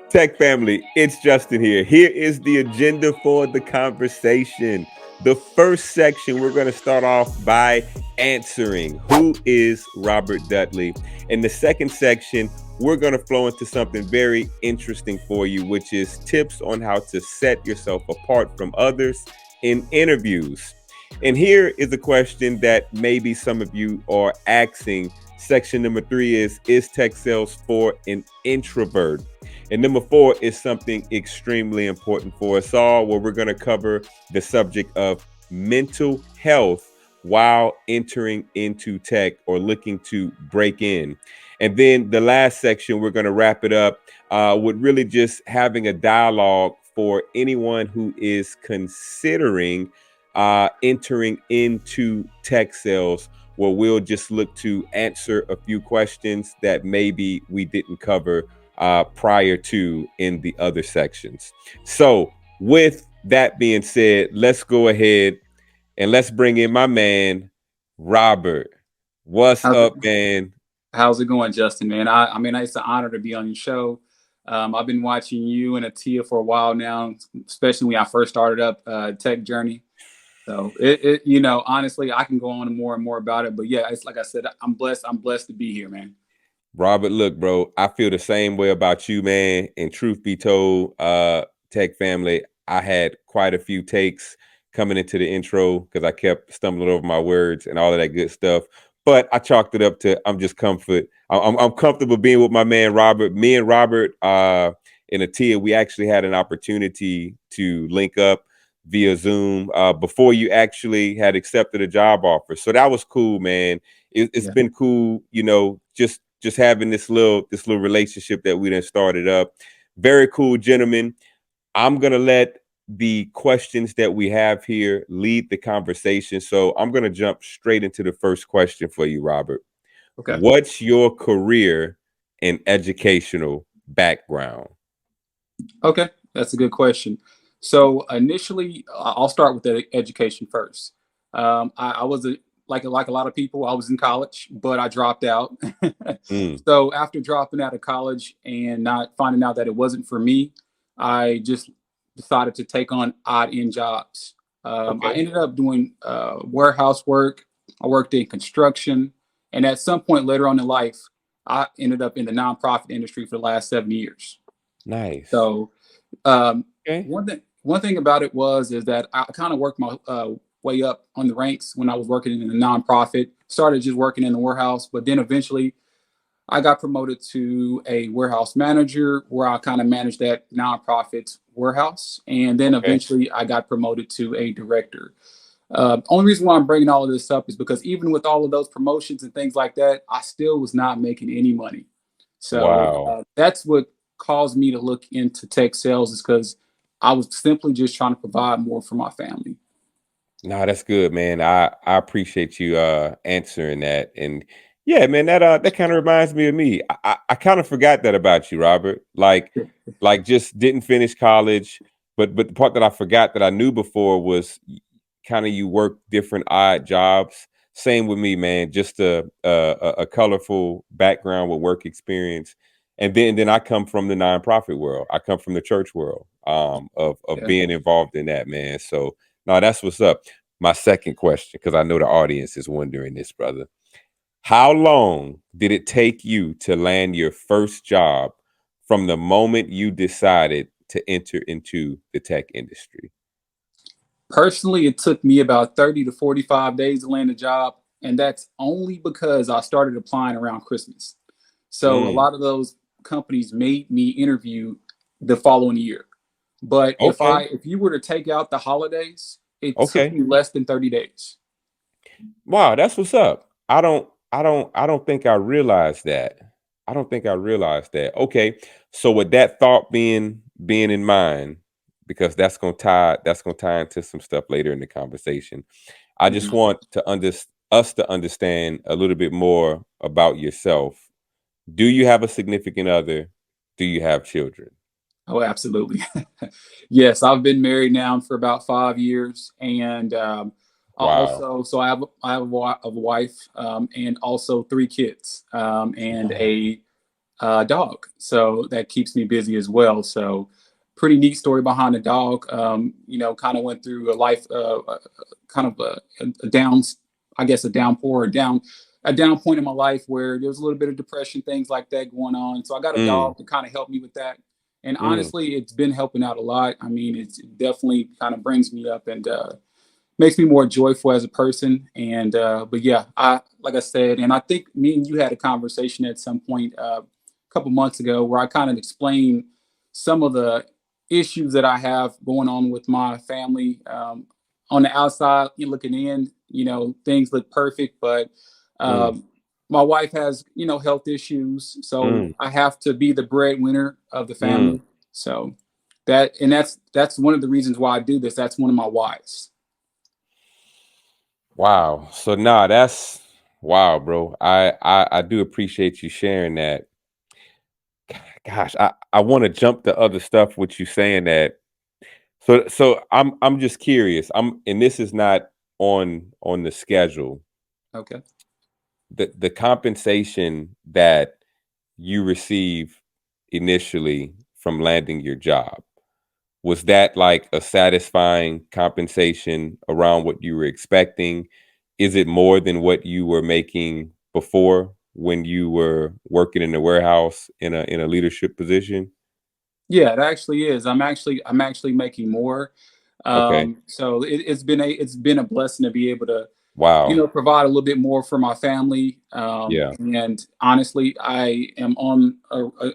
Tech family, it's Justin here. Here is the agenda for the conversation. The first section, we're going to start off by answering who is Robert Dudley. In the second section, we're going to flow into something very interesting for you, which is tips on how to set yourself apart from others in interviews. And here is a question that maybe some of you are asking. Section number 3 is tech sales for an introvert? And number 4 is something extremely important for us all, where we're going to cover the subject of mental health while entering into tech or looking to break in. And then the last section, we're going to wrap it up with really just having a dialogue for anyone who is considering entering into tech sales, where we'll just look to answer a few questions that maybe we didn't cover prior to in the other sections. So, with that being said, let's go ahead and let's bring in my man, Robert. What's How's it, up, man? how's it going, Justin, man? I mean, it's an honor to be on your show. I've been watching you and Atia for a while now, especially when I first started up Tech Journey. So honestly, I can go on and more about it. But yeah, it's like I said, I'm blessed. I'm blessed to be here, man. Robert, look, bro, I feel the same way about you, man. And truth be told, Tech family, I had quite a few takes coming into the intro because I kept stumbling over my words and all of that good stuff. But I chalked it up to I'm just comfort. I'm comfortable being with my man Robert. Me and Robert in Atia, we actually had an opportunity to link up via Zoom before you actually had accepted a job offer. So that was cool, man. It's Yeah. been cool, just having this little relationship that we done started up. Very cool, gentlemen. I'm gonna let the questions that we have here lead the conversation. So I'm gonna jump straight into the first question for you, Robert. Okay. What's your career and educational background? Okay. That's a good question. So initially, I'll start with the education first. I was like a lot of people. I was in college, but I dropped out. Mm, So after dropping out of college and not finding out that it wasn't for me, I just decided to take on odd end jobs. I okay. ended up doing warehouse work. I worked in construction, and at some point later on in life, I ended up in the nonprofit industry for the last 7 years. Nice. So um, Okay. one thing about it is that I kind of worked my way up on the ranks when I was working in the nonprofit. Started just working in the warehouse, but then eventually I got promoted to a warehouse manager where I kind of managed that nonprofit warehouse, and then Okay. eventually I got promoted to a director. Only reason why I'm bringing all of this up is because even with all of those promotions and things like that, I still was not making any money. So Wow. that's what caused me to look into tech sales, is because I was simply just trying to provide more for my family. No, that's good, man. I appreciate you answering that. And yeah, man, that kind of reminds me of me. I kind of forgot that about you, Robert. Like just didn't finish college, but the part that I forgot that I knew before was kind of you work different odd jobs. Same with me, man. Just a colorful background with work experience. And then I come from the nonprofit world. I come from the church world of Yeah. being involved in that, man. So no, that's what's up. My second question, because I know the audience is wondering this, brother. How long did it take you to land your first job from the moment you decided to enter into the tech industry? Personally, it took me about 30 to 45 days to land a job. And that's only because I started applying around Christmas. So a Mm, lot of those companies made me interview the following year. But okay. if you were to take out the holidays, it took Okay. me less than 30 days. Wow, that's what's up. I don't think I realized that. I don't think I realized that. Okay. So with that thought being in mind, because that's gonna tie into some stuff later in the conversation. I just Mhm. want us to understand a little bit more about yourself. Do you have a significant other? Do you have children? Oh, absolutely. Yes, I've been married now for about 5 years, and Wow. I have a wife, and also three kids, and Wow. dog. So that keeps me busy as well. So pretty neat story behind the dog. Kind of went through a life, kind of a down, I guess a downpour, a down point in my life where there was a little bit of depression, things like that going on. So I got a Mm, dog to kind of help me with that. And mm, honestly, it's been helping out a lot. I mean, it definitely kind of brings me up and makes me more joyful as a person. And but yeah, I like I said, and I think me and you had a conversation at some point a couple months ago where I kind of explained some of the issues that I have going on with my family. On the outside, you looking in, things look perfect, but mm, um, my wife has, health issues, so mm, I have to be the breadwinner of the mm. family. So that's one of the reasons why I do this. That's one of my whys. Wow. So nah, that's wow, bro. I do appreciate you sharing that. Gosh, I want to jump to other stuff with you saying that. So I'm just curious. And this is not on the schedule. Okay. The compensation that you receive initially from landing your job, was that like a satisfying compensation around what you were expecting? Is it more than what you were making before when you were working in the warehouse in a leadership position? Yeah, it actually is. I'm actually making more. Okay. So it's been a blessing to be able to, Wow. provide a little bit more for my family. Yeah. And honestly, I am on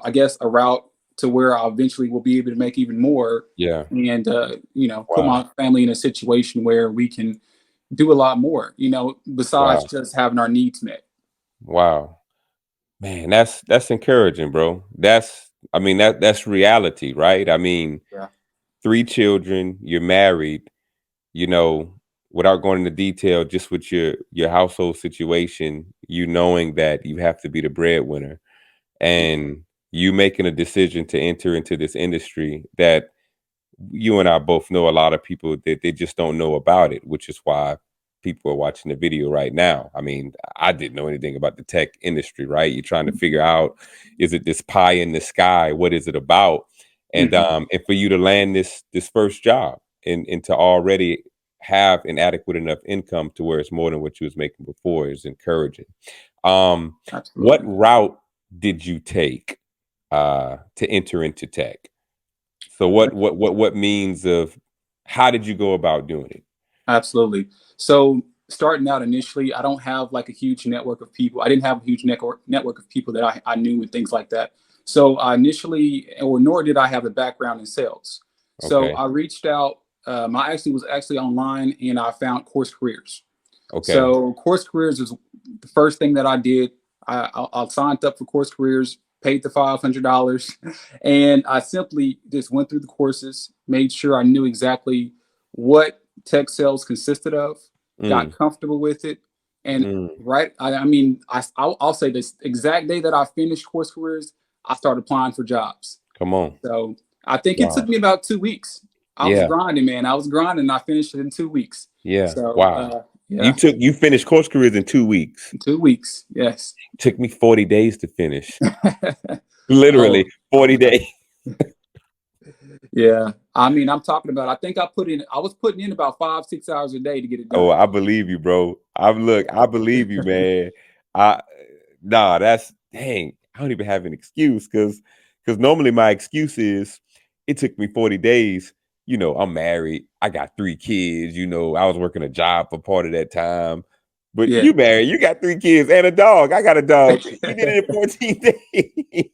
I guess a route to where I eventually will be able to make even more, Yeah. and put Wow. my family in a situation where we can do a lot more. Besides Wow. just having our needs met. Wow. Man, that's encouraging, bro. I mean that's reality, right? I mean, Yeah. three children, you're married, you know, without going into detail, just with your household situation, you knowing that you have to be the breadwinner, Yeah. and you making a decision to enter into this industry that you and I both know a lot of people that they just don't know about it, which is why people are watching the video right now. I mean, I didn't know anything about the tech industry, right? You're trying to figure out, is it this pie in the sky? What is it about? Mhm. And for you to land this first job and to already have an adequate enough income to where it's more than what you was making before is encouraging. Um, what Absolutely. route did you take to enter into tech? So what means of how did you go about doing it? Absolutely. So starting out initially, I don't have like a huge network of people. I didn't have a huge network of people that I knew and things like that. So I initially, or nor did I have a background in sales. So Okay. I reached out. I actually was actually online and I found Course Careers. Okay. So Course Careers is the first thing that I did. I signed up for Course Careers, paid the $500, and I simply just went through the courses, made sure I knew exactly what tech sales consisted of, got Mm, comfortable with it, and mm. right. I mean, I'll say this exact day that I finished Course Careers, I started applying for jobs. Come on. So I think it took Wow. me about 2 weeks. I was Yeah. grinding, man. I was grinding. And I finished it in 2 weeks. Yeah. So Wow. yeah, You finished course careers in 2 weeks. 2 weeks. Yes. Took me 40 days to finish. Oh, Literally 40 days. yeah. I mean, I'm talking about. I think I was putting in about 5, 6 hours a day to get it Oh, done. I believe you, bro. I believe you, man. I Nah, that's dang. I don't even have an excuse because normally my excuse is it took me 40 days. You know, I'm married. I got three kids. You know, I was working a job for part of that time. But Yeah. you married, you got three kids and a dog. I got a dog. You did it in 14 days.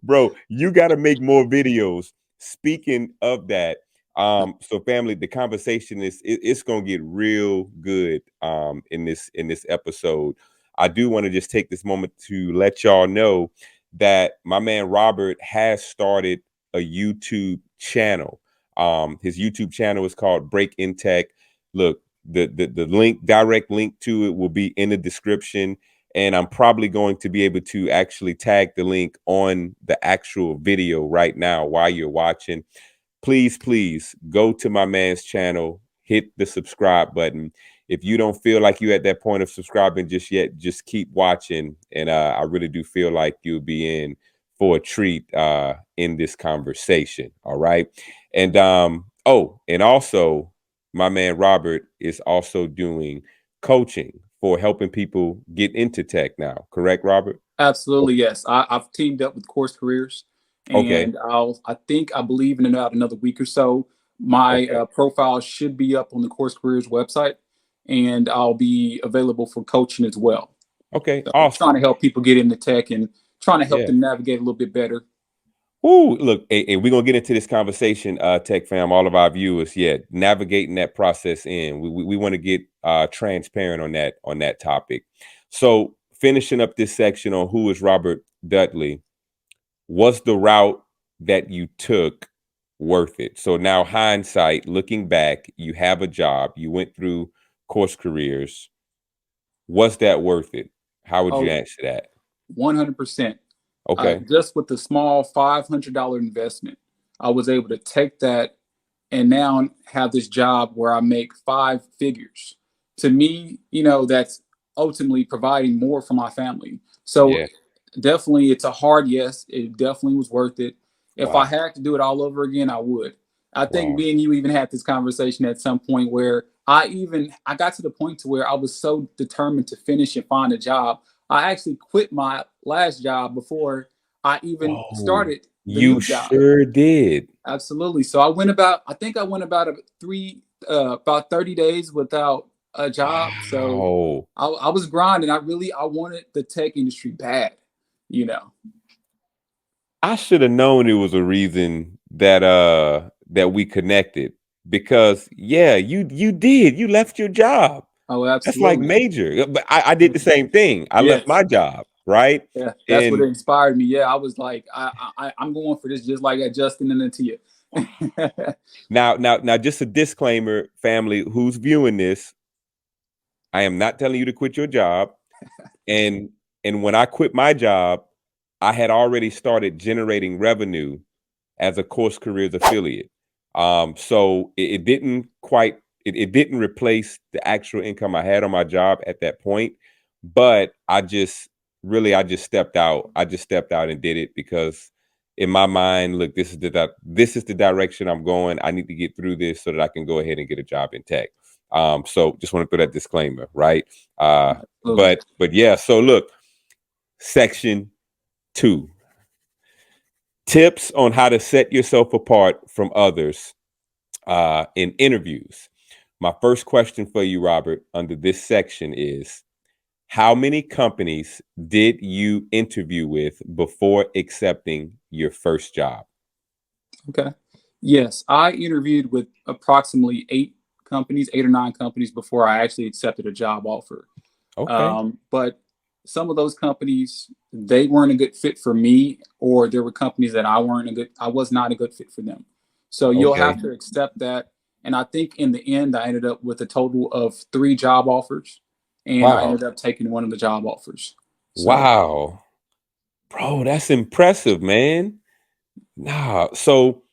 Bro, you got to make more videos. Speaking of that, so family, the conversation it's gonna get real good in this episode. I do want to just take this moment to let y'all know that my man Robert has started a YouTube channel. His YouTube channel is called Break in Tech. Look, the link, direct link to it will be in the description, and I'm probably going to be able to actually tag the link on the actual video right now while you're watching. Please go to my man's channel, hit the subscribe button. if you don't feel like you're at that point of subscribing just yet, just keep watching. And I really do feel like you'll be in for a treat in this conversation. All right. And oh, and also my man Robert is also doing coaching for helping people get into tech now. Correct, Robert? Absolutely, yes. I've teamed up with Course Careers, Okay. and I believe in about another week or so, my Okay. profile should be up on the Course Careers website, and I'll be available for coaching as well. Okay. So trying Awesome. to help people get into tech and trying to help Yeah. them navigate a little bit better. Ooh, look, and we're gonna get into this conversation, Tech Fam, all of our viewers. Yeah, navigating that process in. We want to get transparent on that topic. So finishing up this section on who is Robert Dudley, was the route that you took worth it? So now hindsight, looking back, you have a job, you went through Course Careers. Was that worth it? How would you Oh, answer that? 100%. Okay. Just with the small $500 investment, I was able to take that and now have this job where I make five figures. To me, that's ultimately providing more for my family. So Yeah. definitely, it's a hard yes. It definitely was worth it. If I Wow. had to do it all over again, I would. I think Wow. me and you even had this conversation at some point where I got to the point to where I was so determined to finish and find a job. I actually quit my last job before I even Whoa. started the You new job. sure did. Absolutely. So I think I went about about 30 days without a job. So Wow. I was grinding. I wanted the tech industry bad, you know. I should have known it was a reason that we connected because yeah, you did. You left your job. Oh, That's like absolutely. major. But I did the same thing. I left Yes. my job, right? Yeah. That's what And inspired me. Yeah. I was like, I'm going for this just like that, Justin and Tia. now, just a disclaimer, family who's viewing this, I am not telling you to quit your job. And when I quit my job, I had already started generating revenue as a Course Careers affiliate. So it didn't quite it didn't replace the actual income I had on my job at that point, but I just stepped out. I just stepped out and did it because in my mind, look, this is the direction I'm going. I need to get through this so that I can go ahead and get a job in tech. So just want to throw that disclaimer, right? Absolutely. But yeah, so look, section 2. Tips on how to set yourself apart from others in interviews. My first question for you, Robert, under this section is how many companies did you interview with before accepting your first job? Okay. Yes. I interviewed with approximately eight or nine companies before I actually accepted a job offer. Okay. But some of those companies, they weren't a good fit for me, or there were companies that I was not a good fit for them. So you'll Okay. have to accept that. And I think in the end, I ended up with a total of three job offers, and I Wow. ended up taking one of the job offers. So Wow. Bro, that's impressive, man. Nah. So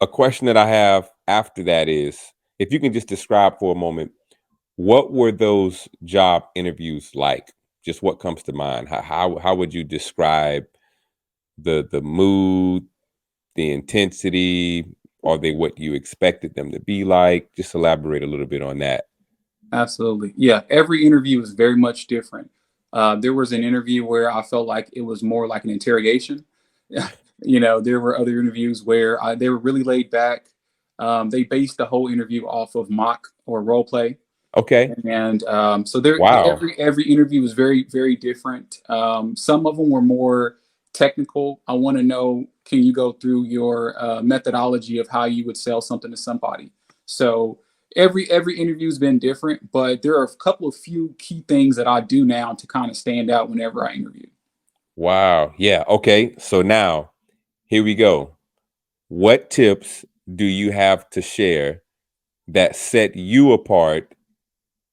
a question that I have after that is if you can just describe for a moment, what were those job interviews like? Just what comes to mind? How would you describe the mood, the intensity? Are they what you expected them to be like? Just elaborate a little bit on that. absolutely. Yeah. Every interview is very much different. There was an interview where I felt like it was more like an interrogation. There were other interviews where they were really laid back. They based the whole interview off of mock or role play. Okay. And Wow. every interview was very, very different. Some of them were more technical. I want to know, can you go through your methodology of how you would sell something to somebody? So every interview's been different, but there are a couple of few key things that I do now to kind of stand out whenever I interview. Wow. Yeah. Okay. So now here we go. What tips do you have to share that set you apart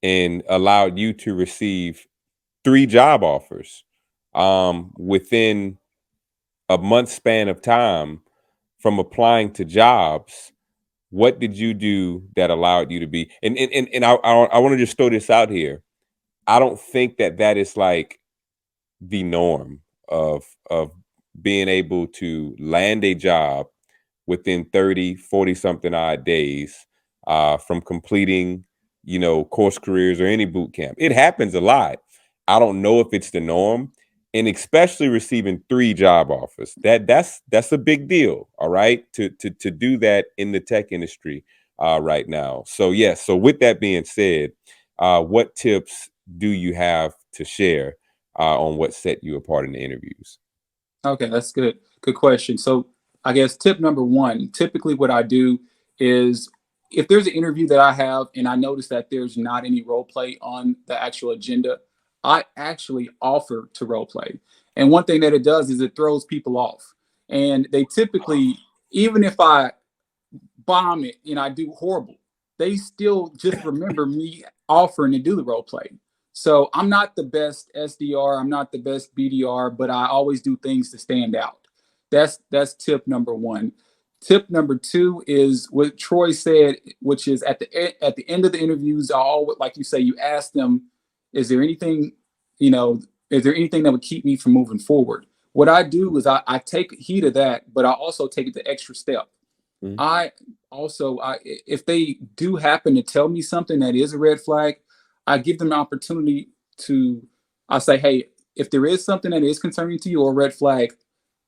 and allowed you to receive three job offers within a month span of time from applying to jobs? what did you do that allowed you to be? And I want to just throw this out here. I don't think that that is like the norm of being able to land a job within 30, 40 something odd days from completing, course careers or any boot camp. It happens a lot. I don't know if it's the norm, and especially receiving 3 job offers. That's a big deal. All right, to do that in the tech industry right now. So yes. So with that being said, what tips do you have to share on what set you apart in the interviews? Okay, that's good. Good question. So I guess tip number one, typically what I do is if there's an interview that I have and I notice that there's not any role play on the actual agenda, I actually offer to role play. And one thing that it does is it throws people off. And they typically, even if I bomb it and I do horrible, they still just remember me offering to do the role play. So I'm not the best SDR, I'm not the best BDR, but I always do things to stand out. That's tip number one. Tip number two is what Troy said, which is at the end of the interviews, I always, like you say, you ask them, is there anything, you know, is there anything that would keep me from moving forward? What I do is I take heed of that, but I also take it the extra step. Mm. I also, if they do happen to tell me something that is a red flag, I give them an opportunity to, I say, hey, if there is something that is concerning to you or a red flag,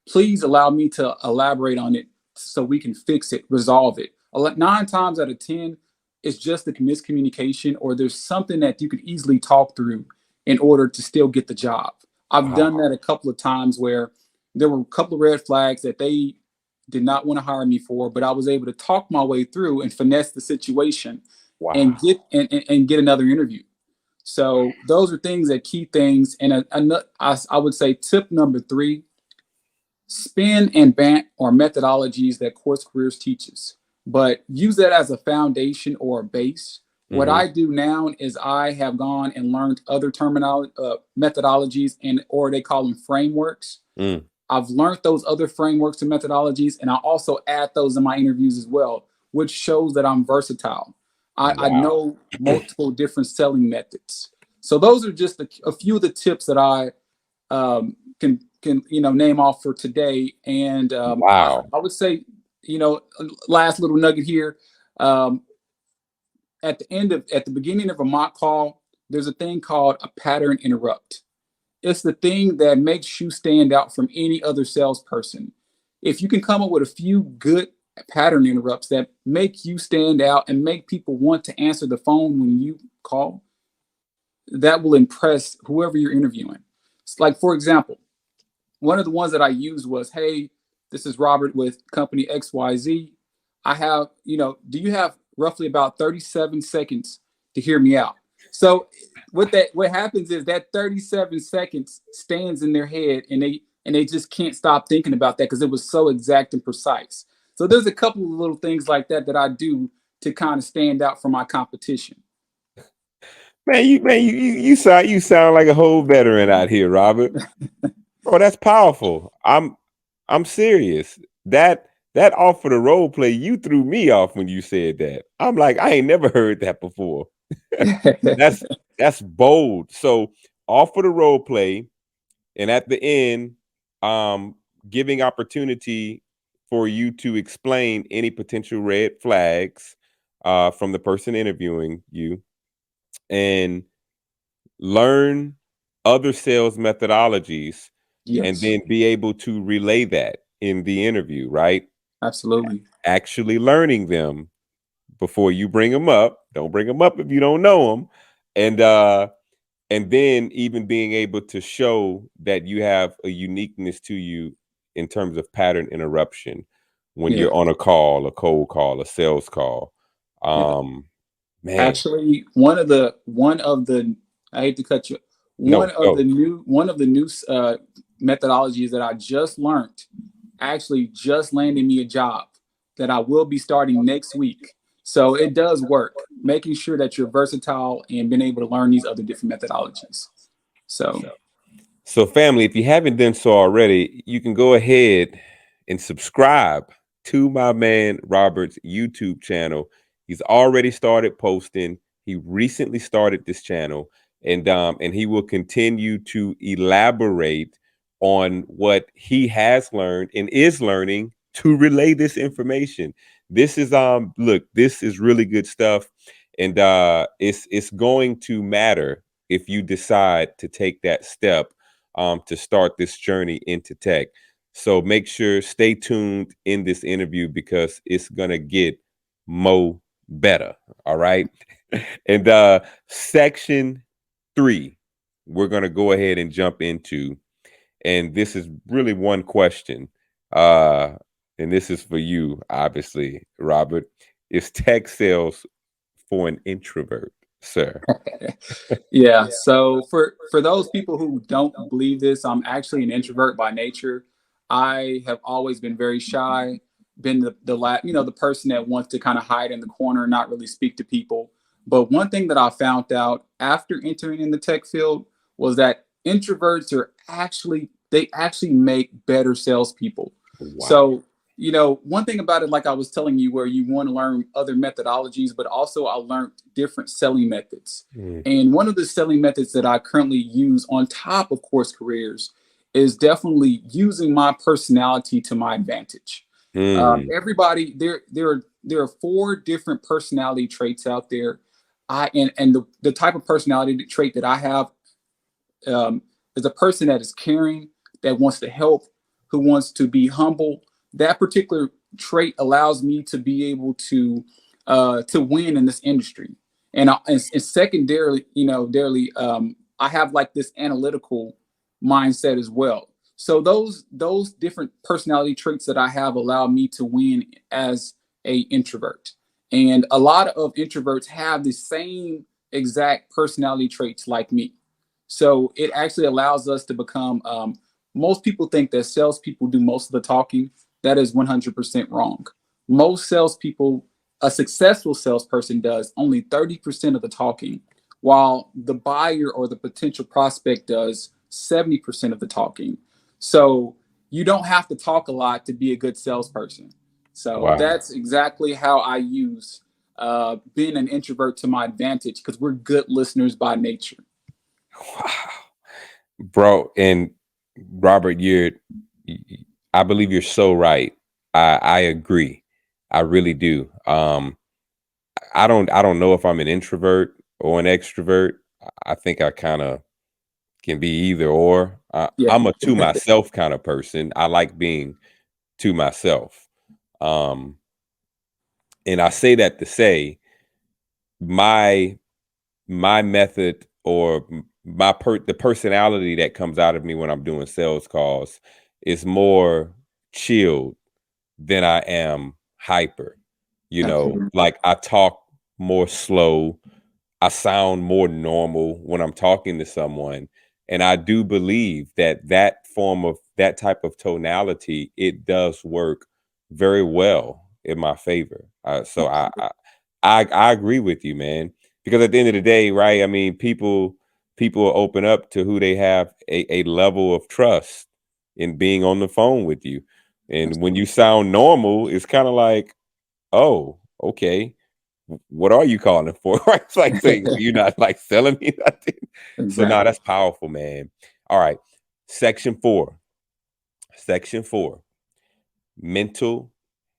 please allow me to elaborate on it so we can fix it, resolve it. 9 times out of 10, it's just the miscommunication or there's something that you could easily talk through in order to still get the job. I've Wow. done that a couple of times where there were a couple of red flags that they did not want to hire me for, but I was able to talk my way through and finesse the situation and Wow. and get another interview. So those are things that key things. And I would say tip number three: spin and bant are methodologies that Course Careers teaches, but use that as a foundation or a base. What Mm-hmm. I do now is I have gone and learned other terminology, methodologies, and or they call them frameworks. Mm. I've learned those other frameworks and methodologies, and I also add those in my interviews as well, which shows that I'm versatile. I Wow. know multiple different selling methods. So those are just a few of the tips that I can name off for today. And Wow. I would say, last little nugget here. Um, at the beginning of a mock call, there's a thing called a pattern interrupt. It's the thing that makes you stand out from any other salesperson. If you can come up with a few good pattern interrupts that make you stand out and make people want to answer the phone when you call, that will impress whoever you're interviewing. It's like, for example, one of the ones that I used was, hey, this is Robert with company XYZ. I have, do you have roughly about 37 seconds to hear me out? So what happens is that 37 seconds stands in their head and they just can't stop thinking about that because it was so exact and precise. So there's a couple of little things like that that I do to kind of stand out from my competition. Man, you sound like a whole veteran out here, Robert. Bro, that's powerful. I'm serious. That offer the role play, you threw me off when you said that. I'm like, I ain't never heard that before. That's that's bold. So offer the role play, and at the end, um, giving opportunity for you to explain any potential red flags from the person interviewing you, and learn other sales methodologies, and Yes, then be able to relay that in the interview, right? absolutely. Actually learning them before you bring them up. Don't bring them up if you don't know them. And then even being able to show that you have a uniqueness to you in terms of pattern interruption when Yeah, you're on a call, a cold call, a sales call. yeah. Um, man, Actually, one of the I hate to cut you. no, go. One of the new methodologies that I just learned actually just landed me a job that I will be starting next week. So it does work, making sure that you're versatile and being able to learn these other different methodologies. So So, family, if you haven't done so already, you can go ahead and subscribe to my man Robert's YouTube channel. He's already started posting. He recently started this channel, and he will continue to elaborate on what he has learned and is learning to relay this information. This is look, this is really good stuff, and it's going to matter if you decide to take that step to start this journey into tech. So make sure stay tuned in this interview because it's gonna get mo better. All right. And section 3, we're gonna go ahead and jump into, and this is really one question. Uh, and this is for you, obviously, Robert. Is tech sales for an introvert, sir? Yeah. So for those people who don't believe this, I'm actually an introvert by nature. I have always been very shy, been the person that wants to kind of hide in the corner, not really speak to people. But one thing that I found out after entering in the tech field was that introverts are actually they actually make better salespeople. Wow. So one thing about it, like I was telling you, where you want to learn other methodologies, but also I learned different selling methods. Mm, And one of the selling methods that I currently use on top of course careers is definitely using my personality to my advantage. mm, Everybody there are 4 different personality traits out there. The type of personality trait that I have um, is a person that is caring, that wants to help, who wants to be humble. That particular trait allows me to be able to win in this industry. And secondarily, I have like this analytical mindset as well. So those different personality traits that I have allow me to win as a introvert. And a lot of introverts have the same exact personality traits like me. So it actually allows us to become. Most people think that salespeople do most of the talking. That is 100% wrong. Most salespeople, a successful salesperson does only 30% of the talking, while the buyer or the potential prospect does 70% of the talking. So you don't have to talk a lot to be a good salesperson. So wow. that's exactly how I use being an introvert to my advantage because we're good listeners by nature. Wow. Bro, and Robert, I believe you're so right. I agree. I really do. I don't know if I'm an introvert or an extrovert. I think I kind of can be either or. Yeah. I'm a to myself kind of person. I like being to myself. Um, and I say that to say my my method or the personality that comes out of me when I'm doing sales calls is more chilled than I am hyper. Absolutely. Like I talk more slow. I sound more normal when I'm talking to someone. And I do believe that that type of tonality, it does work very well in my favor. So I agree with you, man. Because at the end of the day, right? I mean, people will open up to who they have a level of trust in being on the phone with you. And when you sound normal, it's kind of like, oh, okay, what are you calling for? Right? It's like saying you're not like selling me nothing. So no, Exactly. that's powerful, man. All right. Section 4. Section 4. Mental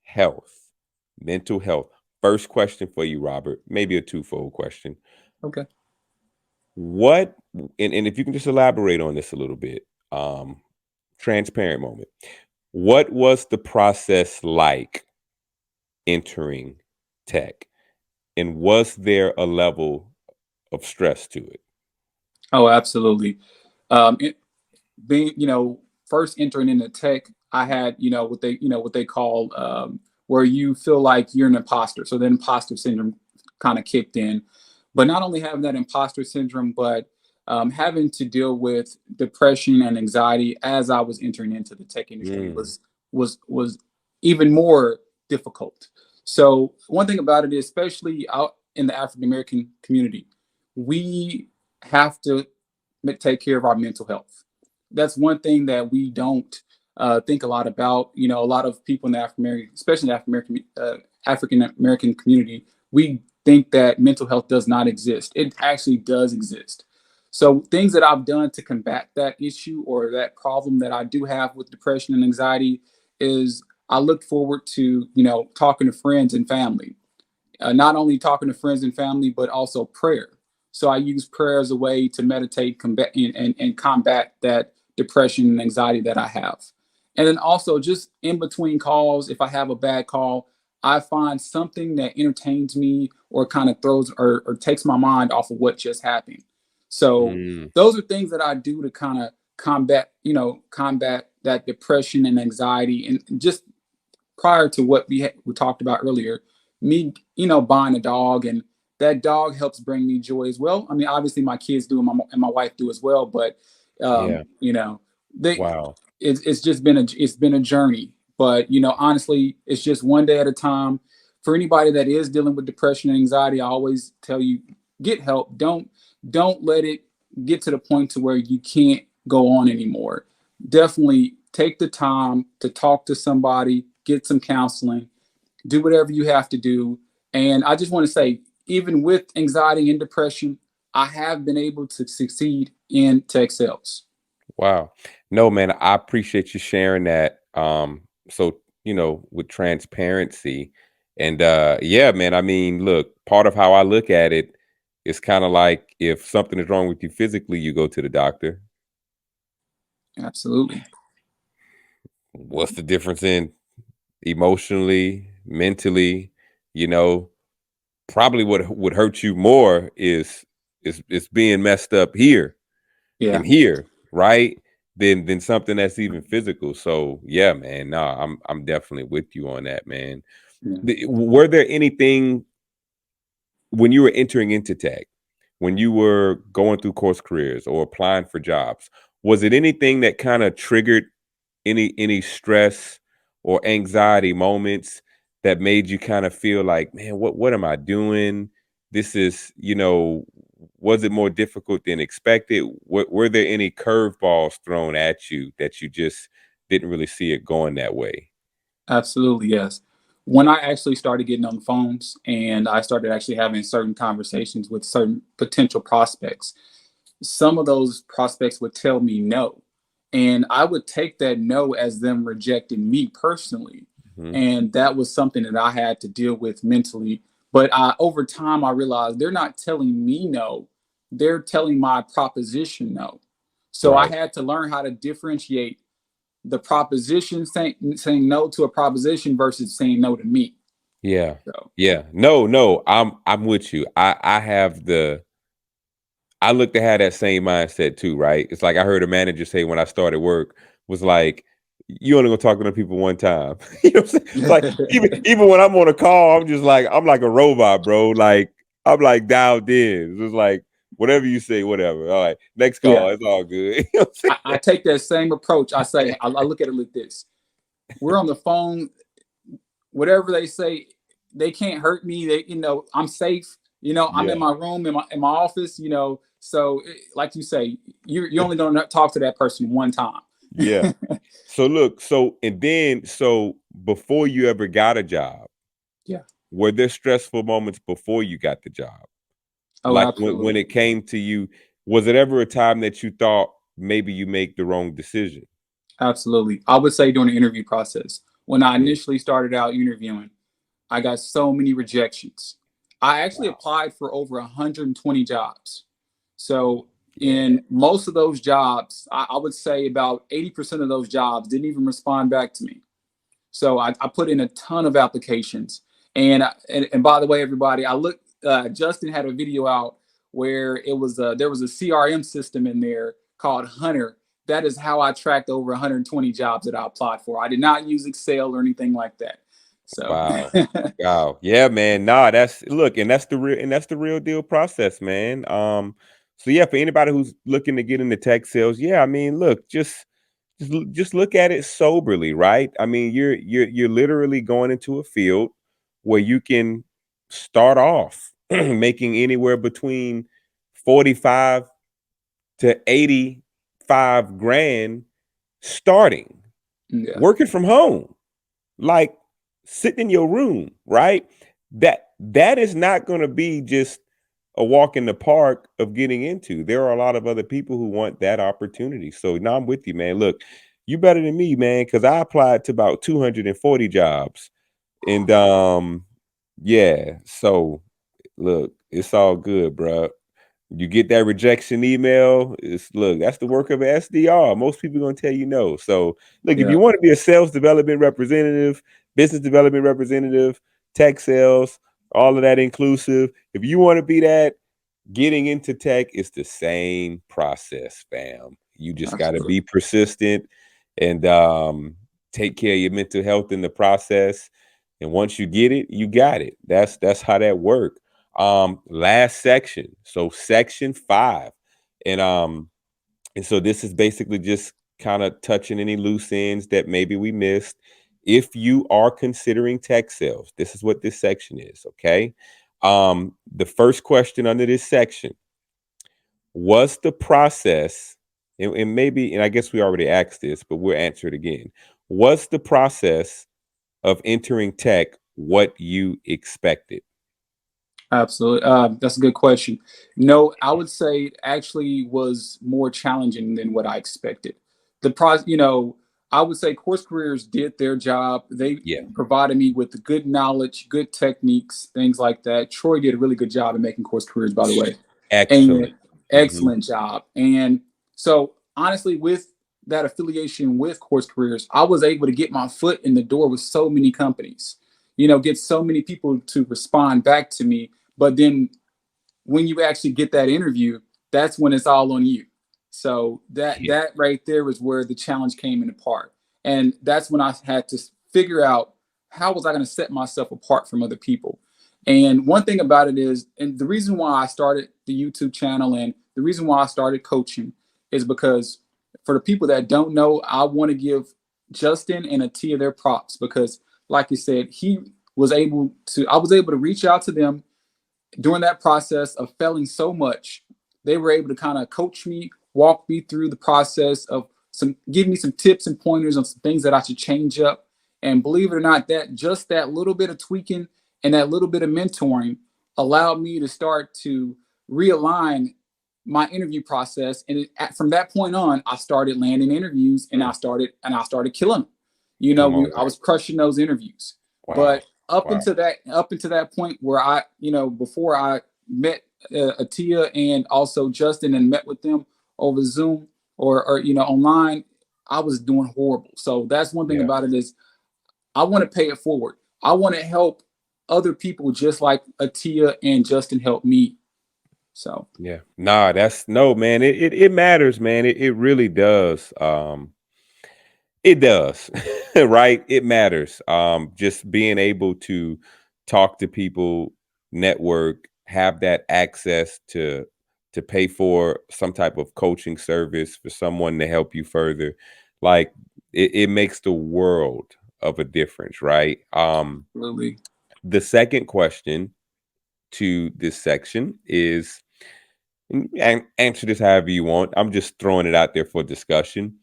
health. Mental health. First question for you, Robert. Maybe a twofold question. Okay. What and if you can just elaborate on this a little bit, transparent moment. What was the process like entering tech? And was there a level of stress to it? Oh, absolutely. It, being first entering into tech, I had what they call where you feel like you're an imposter. So the imposter syndrome kind of kicked in. But not only having that imposter syndrome, but having to deal with depression and anxiety as I was entering into the tech industry Mm, was even more difficult. So one thing about it is, especially out in the African American community, we have to take care of our mental health. That's one thing that we don't think a lot about. A lot of people in the African American, especially the African American community, we think that mental health does not exist. It actually does exist. So things that I've done to combat that issue or that problem that I do have with depression and anxiety is I look forward to talking to friends and family, not only talking to friends and family, but also prayer. So I use prayer as a way to meditate, combat, and combat that depression and anxiety that I have. And then also, just in between calls, if I have a bad call, I find something that entertains me or kind of throws or takes my mind off of what just happened. So Mm, those are things that I do to kind of combat that depression and anxiety, and just prior to what we talked about earlier, me, buying a dog, and that dog helps bring me joy as well. I mean, obviously my kids do, and my wife do as well, but yeah. they Wow. it's just been a journey. But honestly, it's just one day at a time. For anybody that is dealing with depression and anxiety, I always tell you, get help. Don't let it get to the point to where you can't go on anymore. Definitely take the time to talk to somebody, get some counseling, do whatever you have to do. And I just want to say, even with anxiety and depression, I have been able to succeed in tech sales. Wow. No, man, I appreciate you sharing that. So, with transparency. And yeah, man, I mean, look, part of how I look at it is kind of like if something is wrong with you physically, you go to the doctor. Absolutely. What's the difference in emotionally, mentally, you know, probably what would hurt you more is being messed up here Yeah. and here, right? Than something that's even physical. So yeah, man, no, I'm definitely with you on that, man. Yeah. Were there anything when you were entering into tech, when you were going through course careers or applying for jobs, was it anything that kind of triggered any stress or anxiety moments that made you kind of feel like, man, what am I doing? This is, was it more difficult than expected? Were there any curveballs thrown at you that you just didn't really see it going that way? Absolutely, yes. When I actually started getting on the phones and I started actually having certain conversations with certain potential prospects, some of those prospects would tell me no. And I would take that no as them rejecting me personally. Hmm. And that was something that I had to deal with mentally. But over time, I realized they're not telling me no, they're telling my proposition no. So I Right. had to learn how to differentiate the proposition, saying no to a proposition versus saying no to me. Yeah. So, Yeah. No, no, I'm with you. I look to have that same mindset too, right? It's like I heard a manager say when I started work was like, you only gonna talk to them people one time. You know what I'm saying? It's like even when I'm on a call, I'm like a robot, bro. Like I'm like dialed in. It's just like whatever you say, whatever. All right, next yeah, call, it's all good. You know what I'm I take that same approach. I look at it like this: we're on the phone. Whatever they say, they can't hurt me. I'm safe. I'm in saying? my room, in my office. So like you say, you're only going to talk to that person one time. Yeah. Yeah. So look, so before you ever got a job, Yeah. were there stressful moments before you got the job? Oh, Like when absolutely. it came to you, was it ever a time that you thought maybe you make the wrong decision? Absolutely. I would say during the interview process, when I Mhm. initially started out interviewing, I got so many rejections. I actually Wow. applied for over 120 jobs. So Yeah. in most of those jobs, I would say about 80% of those jobs didn't even respond back to me. So I put in a ton of applications. And by the way, everybody, I looked. Justin had a video out where there was a CRM system in there called Hunter. That is how I tracked over 120 jobs that I applied for. I did not use Excel or anything like that. So Wow. Wow. Yeah, man. Nah, that's the real deal process, man. So yeah, for anybody who's looking to get into tech sales, yeah, I mean, look, just look at it soberly, right? I mean, you're literally going into a field where you can start off making anywhere between 45 to 85 grand starting. Yeah, working from home, like sitting in your room, right? That is not going to be just a walk in the park of getting into. There are a lot of other people who want that opportunity. So now I'm with you, man. Look, you better than me, man, because I applied to about 240 jobs. And yeah, so look, it's all good, bro. You get that rejection email. It's look, that's the work of an SDR. Most people gonna tell you no. So look, if yeah, you want to be a sales development representative, business development representative, tech sales, all of that inclusive, if you want to be that, getting into tech is the same process, fam. You just got to absolutely. be persistent and take care of your mental health in the process. And once you get it, you got it. That's how that works. Last section, so section 5, and so this is basically just kind of touching any loose ends that maybe we missed. If you are considering tech sales, this is what this section is. Okay. The first question under this section: was the process, and maybe, and I guess we already asked this, but we'll answer it again. Was the process of entering tech what you expected? Absolutely. That's a good question. No, I would say it actually was more challenging than what I expected. I would say course careers did their job. They Yeah. provided me with good knowledge, good techniques, things like that. Troy did a really good job in making course careers, by the way, and Excellent. Hmm. excellent job. And so, honestly, with that affiliation with course careers, I was able to get my foot in the door with so many companies. Get so many people to respond back to me, but then when you actually get that interview, that's when it's all on you. So that Yeah. that right there was where the challenge came into part. And that's when I had to figure out how was I going to set myself apart from other people. And one thing about it is, and the reason why I started the YouTube channel and the reason why I started coaching is because for the people that don't know, I want to give Justin and Atia their props because, like you said, I was able to reach out to them during that process of failing so much. They were able to kind of coach me, walk me through the process of give me some tips and pointers on some things that I should change up. And believe it or not, that just that little bit of tweaking and that little bit of mentoring allowed me to start to realign my interview process. And from that point on, I started landing interviews and Mm. I started killing them. Come on, I man. was crushing those interviews. Wow. But up Wow. into that point where before I met Atia and also Justin and met with them over Zoom or online, I was doing horrible. So that's one thing Yeah. about it is I want to pay it forward. I want to help other people just like Atia and Justin helped me. So Yeah. Nah, that's no, man. It matters, man. It really does. It does, right? It matters. Just being able to talk to people, network, have that access to pay for some type of coaching service for someone to help you further, like it makes the world of a difference, right? absolutely. The second question to this section is, and answer this however you want. I'm just throwing it out there for discussion.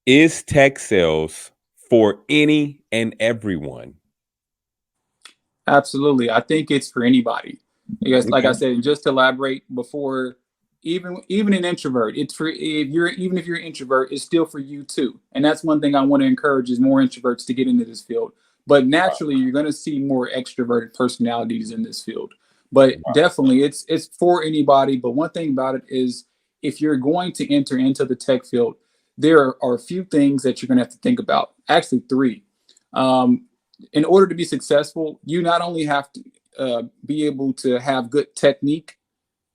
Is tech sales for any and everyone? Absolutely. I think it's for anybody. Because like I Okay. said, just to elaborate before, even an introvert, it's for if you're an introvert, it's still for you too. And that's one thing I want to encourage is more introverts to get into this field. But naturally you're gonna see more extroverted personalities in this field. But Wow. definitely it's for anybody. But one thing about it is if you're going to enter into the tech field, there are a few things that you're gonna have to think about. Actually, three. Um, in order to be successful, you not only have to be able to have good technique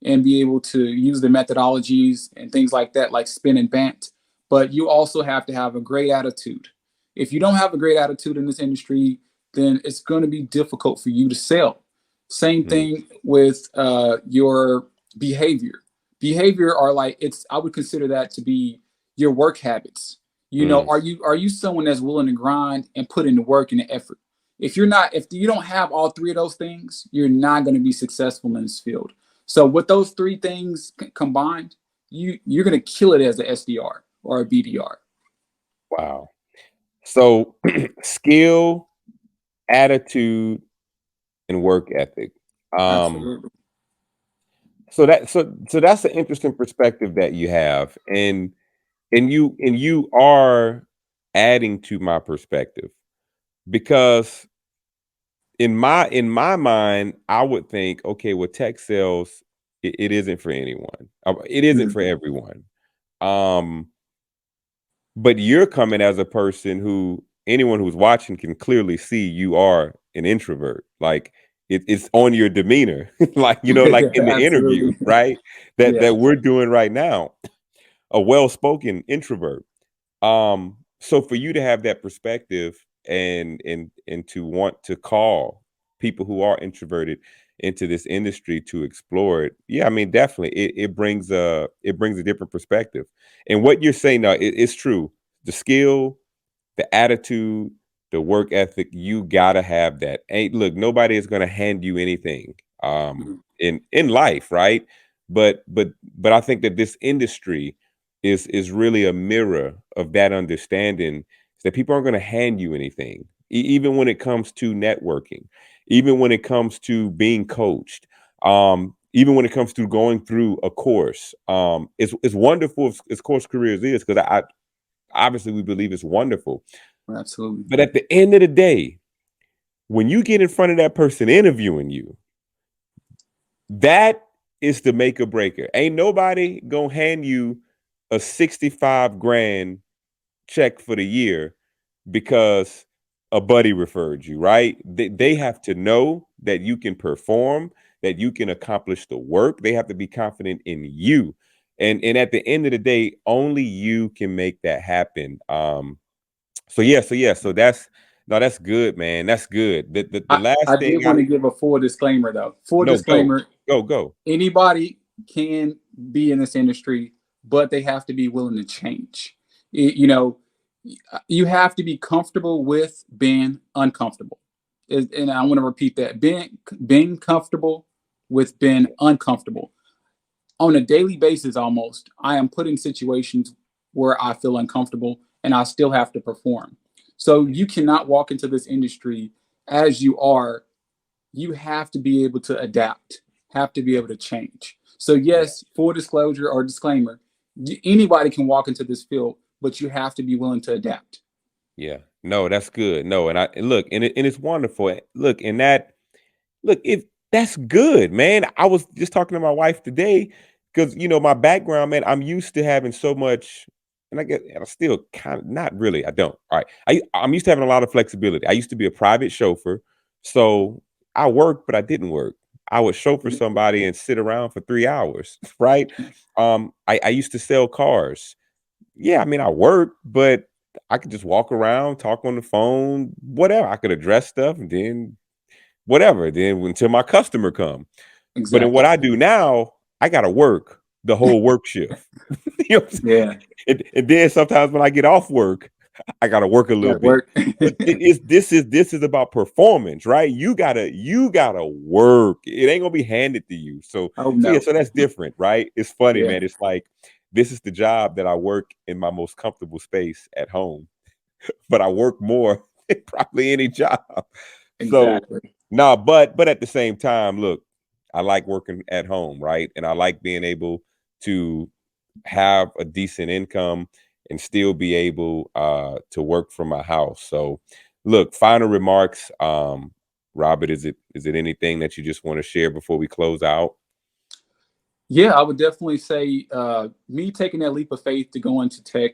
and be able to use the methodologies and things like that, like spin and bant, but you also have to have a great attitude. If you don't have a great attitude in this industry, then it's going to be difficult for you to sell. Same Mm, thing with your behavior. Behavior are like it's. I would consider that to be your work habits. mm, Are you someone that's willing to grind and put in the work and the effort? If you're not, if you don't have all three of those things, you're not going to be successful in this field. So with those three things combined, you're going to kill it as a SDR or a BDR. wow. So skill, attitude, and work ethic. Um, Absolutely. so that's an interesting perspective that you have, and you are adding to my perspective because in my mind, I would think, okay, well, tech sales, it isn't for anyone. It isn't Mm. for everyone. Um, but you're coming as a person who anyone who's watching can clearly see you are an introvert. Like it's on your demeanor, like like in the interview, Absolutely. right? That Yeah. that we're doing right now, a well-spoken introvert. So for you to have that perspective and to want to call people who are introverted into this industry to explore it, yeah, I mean, definitely, it brings a different perspective. And what you're saying now, it's true. The skill, the attitude, the work ethic, you gotta have that. Ain't look, nobody is gonna hand you anything Mhm. in life, right? But I think that this industry is really a mirror of that understanding that people aren't gonna hand you anything, even when it comes to networking, even when it comes to being coached. Even when it comes to going through a course, it's wonderful as course careers is because I obviously we believe it's wonderful. Absolutely. But at the end of the day, when you get in front of that person interviewing you, that is the make or breaker. Ain't nobody gonna hand you a 65 grand check for the year because a buddy referred you, right? They have to know that you can perform, that you can accomplish the work. They have to be confident in you. And at the end of the day, only you can make that happen. So that's no, that's good, man. That's good. The I last did thing want I to give a full disclaimer though. Full no go disclaimer, go. anybody can be in this industry, but they have to be willing to change. You know, you have to be comfortable with being uncomfortable. And I want to repeat that. Being comfortable with being uncomfortable. On a daily basis almost, I am put in situations where I feel uncomfortable and I still have to perform. So you cannot walk into this industry as you are. You have to be able to adapt, have to be able to change. So Yeah, yes, full disclosure or disclaimer, anybody can walk into this field, but you have to be willing to adapt. yeah. No, that's good. No, and look, and it's wonderful. Look, and that look, if that's good, man. I was just talking to my wife today because my background, man. I'm used to having so much, and I get, and I still kind of not really. I don't. All right, I'm used to having a lot of flexibility. I used to be a private chauffeur, so I worked, but I didn't work. I would chauffeur somebody and sit around for 3 hours, right? I used to sell cars. Yeah, I mean, I worked, but I could just walk around, talk on the phone, whatever. I could address stuff, and then whatever. Then until my customer come. But in what Exactly. I do now, I gotta work the whole work shift. You know what I'm saying? Yeah. And then sometimes when I get off work, I gotta work a little Got bit. work. But this is about performance, right? You gotta work. It ain't gonna be handed to you. So Oh so yeah, no. so that's different, right? It's funny, Yeah. man. It's like this is the job that I work in my most comfortable space at home, but I work more than probably any job. So Exactly. no, but at the same time, look, I like working at home, right? And I like being able to have a decent income and still be able to work from my house. So look, final remarks. Robert, is it anything that you just want to share before we close out? Yeah, I would definitely say me taking that leap of faith to go into tech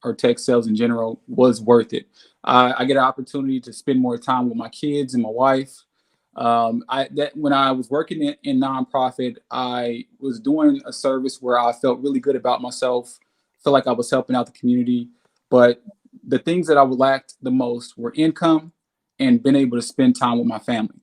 or tech sales in general was worth it. I get an opportunity to spend more time with my kids and my wife. When I was working in nonprofit, I was doing a service where I felt really good about myself. Felt like I was helping out the community, but the things that I would lacked the most were income and being able to spend time with my family.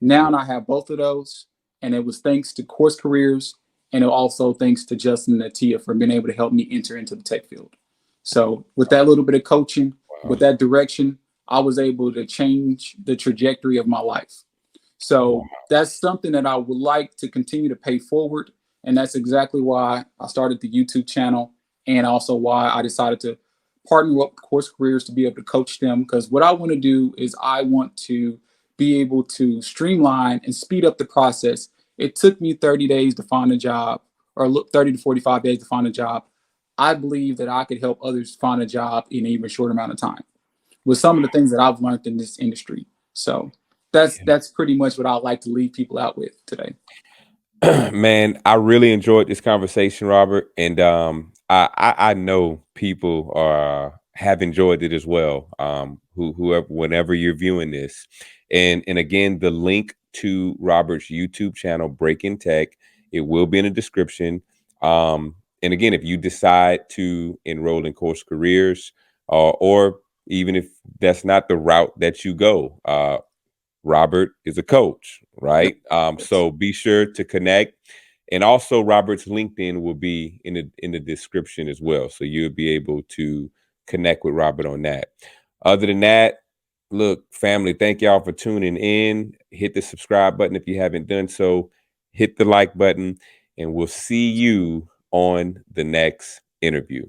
Now Mhm. I have both of those, and it was thanks to Course Careers and also thanks to Justin and Atia for being able to help me enter into the tech field. So with that little bit of coaching, Wow. with that direction, I was able to change the trajectory of my life. Wow. So that's something that I would like to continue to pay forward. And that's exactly why I started the YouTube channel and also why I decided to partner up with Course Careers to be able to coach them. Because what I want to do is I want to be able to streamline and speed up the process. It took me 30 days to find a job, or 30 to 45 days to find a job. I believe that I could help others find a job in an even shorter amount of time with some of the things that I've learned in this industry. So that's pretty much what I'd like to leave people out with today. Man, I really enjoyed this conversation, Robert, and I know people are have enjoyed it as well. Whoever, whenever you're viewing this, and again, the link to Robert's YouTube channel, Breaking Tech, it will be in the description. And again, if you decide to enroll in Course Careers, or even if that's not the route that you go, Robert is a coach, Yep. right? Yes. So be sure to connect. And also Robert's LinkedIn will be in the description as well. So you'll be able to connect with Robert on that. Other than that, look, family, thank y'all for tuning in. Hit the subscribe button if you haven't done so. Hit the like button, and we'll see you on the next interview.